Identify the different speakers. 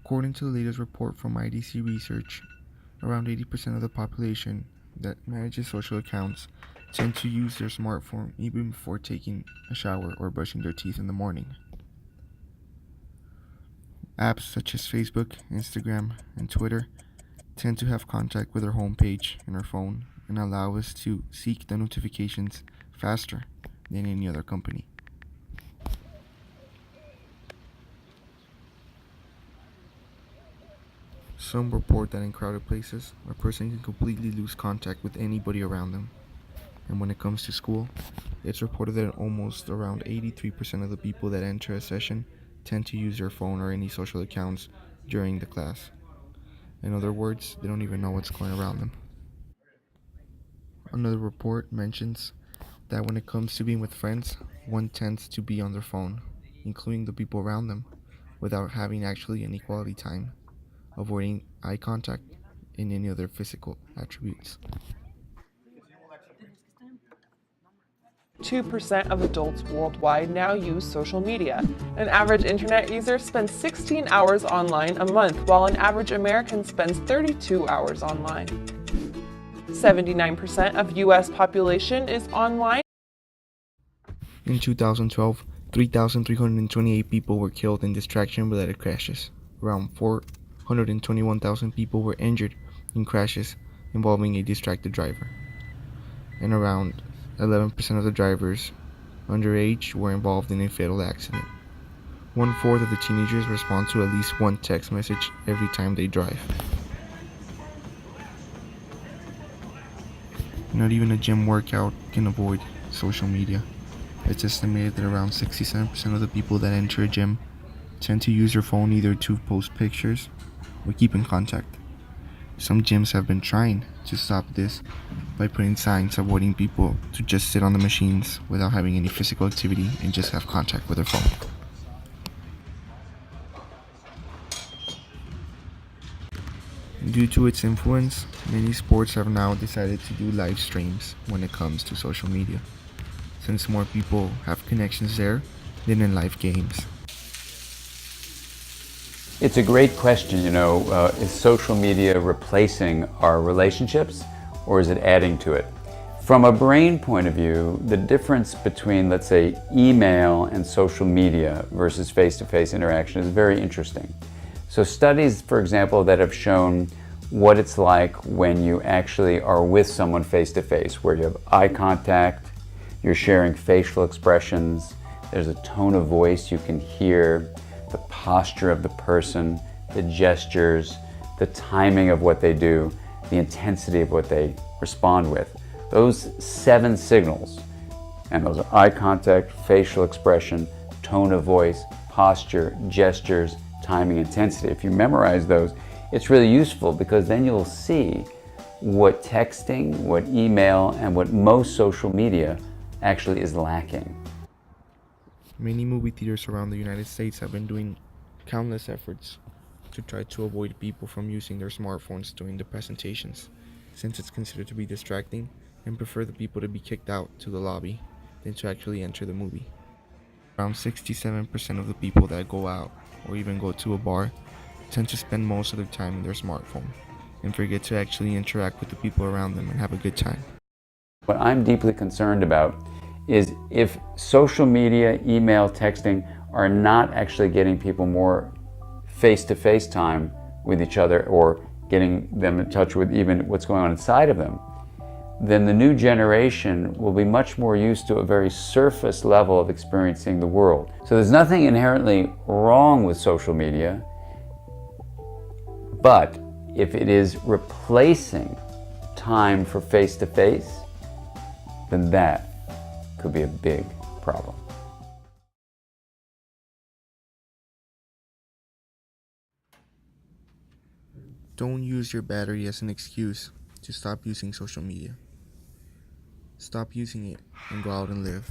Speaker 1: According to the latest report from IDC Research, around 80% of the population that manages social accounts tend to use their smartphone even before taking a shower or brushing their teeth in the morning. Apps such as Facebook, Instagram, and Twitter tend to have contact with our homepage in our phone and allow us to seek the notifications faster than any other company. Some report that in crowded places, a person can completely lose contact with anybody around them. And when it comes to school, it's reported that almost around 83% of the people that enter a session tend to use their phone or any social accounts during the class. In other words, they don't even know what's going around them. Another report mentions that when it comes to being with friends, one tends to be on their phone, including the people around them, without having actually any quality time, avoiding eye contact and any other physical attributes.
Speaker 2: 2% of adults worldwide now use social media. An average internet user spends 16 hours online a month, while an average American spends 32 hours online. 79% of US population is online.
Speaker 1: In 2012, 3,328 people were killed in distraction-related crashes. Around 421,000 people were injured in crashes involving a distracted driver. And around 11% of the drivers underage were involved in a fatal accident. 1/4 of the teenagers respond to at least one text message every time they drive. Not even a gym workout can avoid social media. It's estimated that around 67% of the people that enter a gym tend to use their phone either to post pictures or keep in contact. Some gyms have been trying to stop this by putting signs avoiding people to just sit on the machines without having any physical activity and just have contact with their phone. Due to its influence, many sports have now decided to do live streams when it comes to social media, since more people have connections there than in live games.
Speaker 3: It's a great question, is social media replacing our relationships or is it adding to it? From a brain point of view, the difference between, let's say, email and social media versus face-to-face interaction is very interesting. So studies, for example, that have shown what it's like when you actually are with someone face-to-face, where you have eye contact, you're sharing facial expressions, there's a tone of voice you can hear, the posture of the person, the gestures, the timing of what they do, the intensity of what they respond with. Those 7 signals, and those are eye contact, facial expression, tone of voice, posture, gestures, timing, intensity. If you memorize those, it's really useful because then you'll see what texting, what email, and what most social media actually is lacking.
Speaker 1: Many movie theaters around the United States have been doing countless efforts to try to avoid people from using their smartphones during the presentations, since it's considered to be distracting and prefer the people to be kicked out to the lobby than to actually enter the movie. Around 67% of the people that go out or even go to a bar tend to spend most of their time in their smartphone and forget to actually interact with the people around them and have a good time.
Speaker 3: What I'm deeply concerned about is if social media, email, texting are not actually getting people more face-to-face time with each other or getting them in touch with even what's going on inside of them, then the new generation will be much more used to a very surface level of experiencing the world. So there's nothing inherently wrong with social media, but if it is replacing time for face-to-face, then that could be a big problem.
Speaker 1: Don't use your battery as an excuse to stop using social media. Stop using it and go out and live.